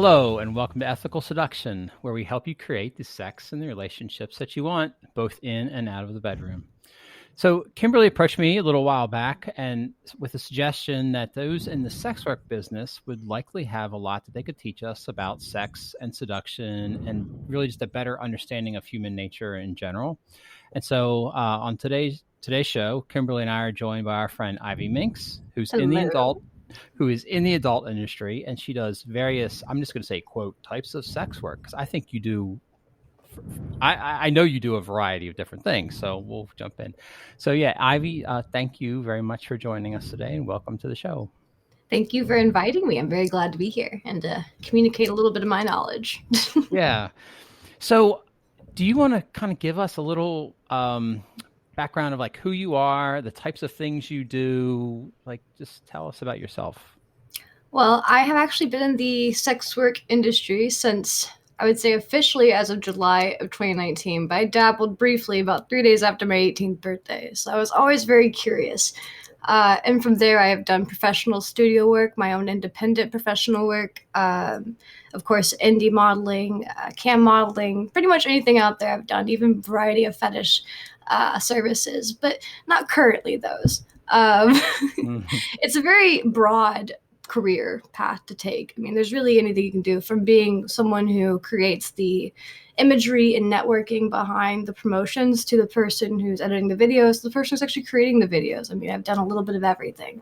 Hello, and welcome to Ethical Seduction, where we help you create the sex and the relationships that you want, both in and out of the bedroom. So, Kimberly approached me a little while back and with a suggestion that those in the sex work business would likely have a lot that they could teach us about sex and seduction and really just a better understanding of human nature in general. And so, on today's show, Kimberly and I are joined by our friend Ivy Minks, who's in the adult industry, and she does various, I'm just going to say, quote, types of sex work, because I think you do, I know you do a variety of different things, so we'll jump in. So yeah, Ivy, thank you very much for joining us today, and welcome to the show. Thank you for inviting me. I'm very glad to be here and communicate a little bit of my knowledge. Yeah. So do you want to kind of give us a little background of like who you are, the types of things you do, like just tell us about yourself? Well, I have actually been in the sex work industry since, I would say officially as of July of 2019, but I dabbled briefly about 3 days after my 18th birthday. So I was always very curious. And from there, I have done professional studio work, my own independent professional work, of course, indie modeling, cam modeling, pretty much anything out there I've done, even a variety of fetish services, but not currently those. It's a very broad career path to take. I mean, there's really anything you can do, from being someone who creates the imagery and networking behind the promotions to the person who's editing the videos, to the person who's actually creating the videos. I mean, I've done a little bit of everything.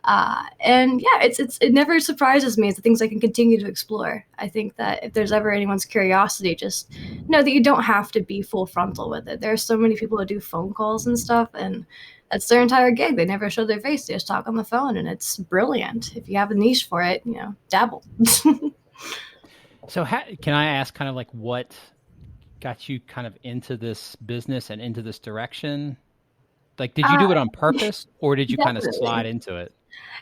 And yeah, it never surprises me. It's the things I can continue to explore. I think that if there's ever anyone's curiosity, just know that you don't have to be full frontal with it. There are so many people that do phone calls and stuff, and that's their entire gig. They never show their face. They just talk on the phone, and it's brilliant. If you have a niche for it, dabble. So can I ask kind of like what got you kind of into this business and into this direction? Like, did you do it on purpose, or did you kind of slide into it?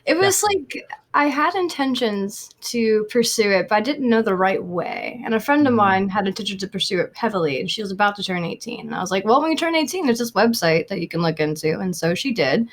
It was like I had intentions to pursue it, but I didn't know the right way. And a friend of mine had intentions to pursue it heavily, and she was about to turn 18. And I was like, well, when you turn 18, there's this website that you can look into. And so she did.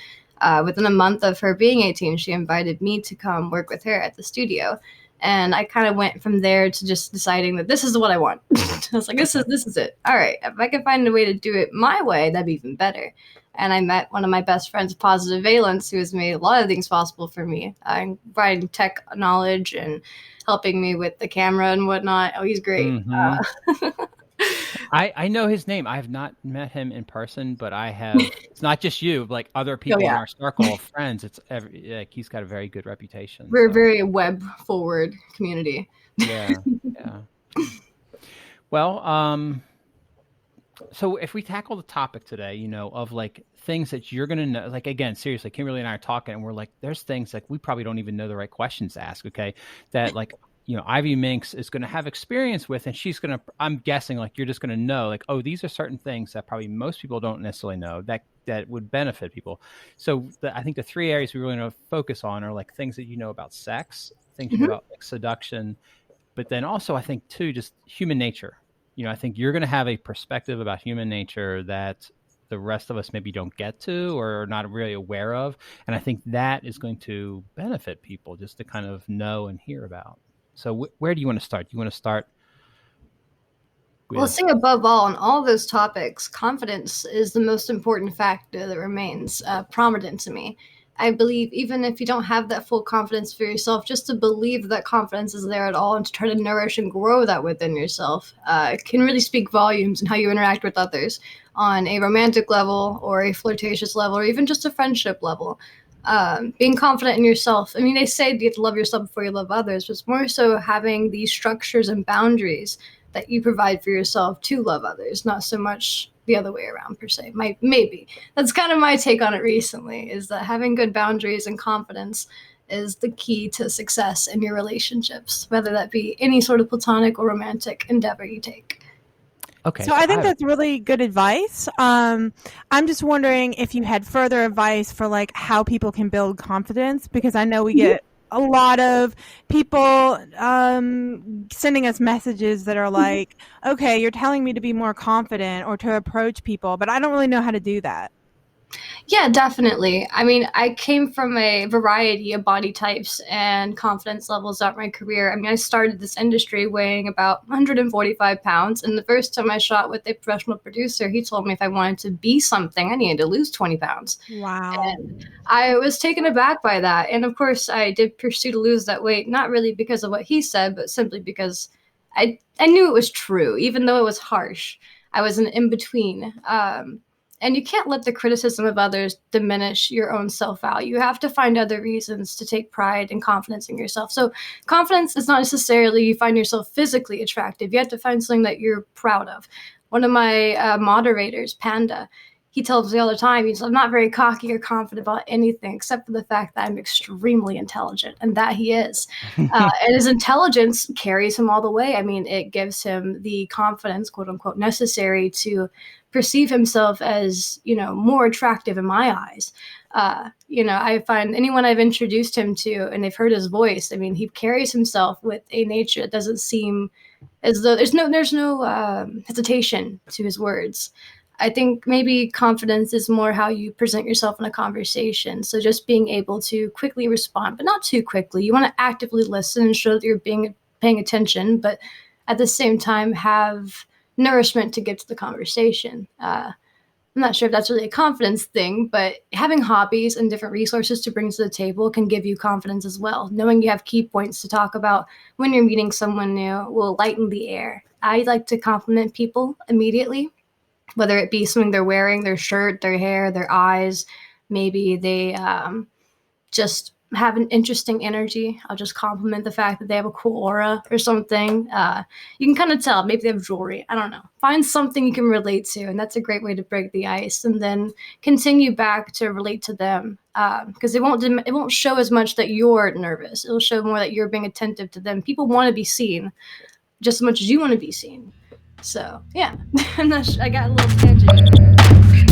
Within a month of her being 18, she invited me to come work with her at the studio. And I kind of went from there to just deciding that this is what I want. I was like, this is it. All right, if I can find a way to do it my way, that'd be even better. And I met one of my best friends, Positive Valence, who has made a lot of things possible for me, providing tech knowledge and helping me with the camera and whatnot. Oh, he's great. I know his name. I have not met him in person, but I have. It's not just you, like other people in our circle of friends. It's like he's got a very good reputation. We're a very web forward community. Yeah. Well, so if we tackle the topic today, of like things that you're going to know, like, again, seriously, Kimberly and I are talking and we're like, there's things like we probably don't even know the right questions to ask. Okay. That like, Ivy Minks is going to have experience with, and she's going to, I'm guessing like, you're just going to know like, oh, these are certain things that probably most people don't necessarily know that would benefit people. So I think the three areas we really want to focus on are like things that you know about sex, things you know about like seduction, but then also I think too, just human nature. I think you're going to have a perspective about human nature that the rest of us maybe don't get to or are not really aware of. And I think that is going to benefit people just to kind of know and hear about. So where do you want to start? Do you want to start? Well, let's say above all, on all those topics, confidence is the most important factor that remains prominent to me. I believe even if you don't have that full confidence for yourself, just to believe that confidence is there at all and to try to nourish and grow that within yourself can really speak volumes in how you interact with others on a romantic level or a flirtatious level or even just a friendship level. Being confident in yourself. I mean, they say you have to love yourself before you love others, but it's more so having these structures and boundaries that you provide for yourself to love others, not so much the other way around per se. Maybe that's kind of my take on it recently, is that having good boundaries and confidence is the key to success in your relationships, whether that be any sort of platonic or romantic endeavor you take. Okay. So I think that's really good advice. I'm just wondering if you had further advice for like how people can build confidence, because I know we get a lot of people sending us messages that are like, okay, you're telling me to be more confident or to approach people, but I don't really know how to do that. Yeah, definitely. I mean, I came from a variety of body types and confidence levels throughout my career. I mean, I started this industry weighing about 145 pounds. And the first time I shot with a professional producer, he told me if I wanted to be something, I needed to lose 20 pounds. Wow. And I was taken aback by that. And of course, I did pursue to lose that weight, not really because of what he said, but simply because I knew it was true, even though it was harsh. I was an in between. And you can't let the criticism of others diminish your own self value. You have to find other reasons to take pride and confidence in yourself. So, confidence is not necessarily you find yourself physically attractive. You have to find something that you're proud of. One of my moderators, Panda, he tells me all the time, he's I'm not very cocky or confident about anything except for the fact that I'm extremely intelligent, and that he is. And his intelligence carries him all the way. I mean, it gives him the confidence, quote unquote, necessary to perceive himself as, more attractive in my eyes. I find anyone I've introduced him to and they've heard his voice, I mean, he carries himself with a nature that doesn't seem as though there's no hesitation to his words. I think maybe confidence is more how you present yourself in a conversation. So just being able to quickly respond, but not too quickly. You want to actively listen and show that you're paying attention, but at the same time have nourishment to get to the conversation. I'm not sure if that's really a confidence thing, but having hobbies and different resources to bring to the table can give you confidence as well. Knowing you have key points to talk about when you're meeting someone new will lighten the air. I like to compliment people immediately, whether it be something they're wearing, their shirt, their hair, their eyes. Maybe they just have an interesting energy. I'll just compliment the fact that they have a cool aura or something. You can kind of tell. Maybe they have jewelry. I don't know. Find something you can relate to, and that's a great way to break the ice. And then continue back to relate to them, because it won't show as much that you're nervous. It'll show more that you're being attentive to them. People want to be seen just as much as you want to be seen. So yeah, I got a little tangent.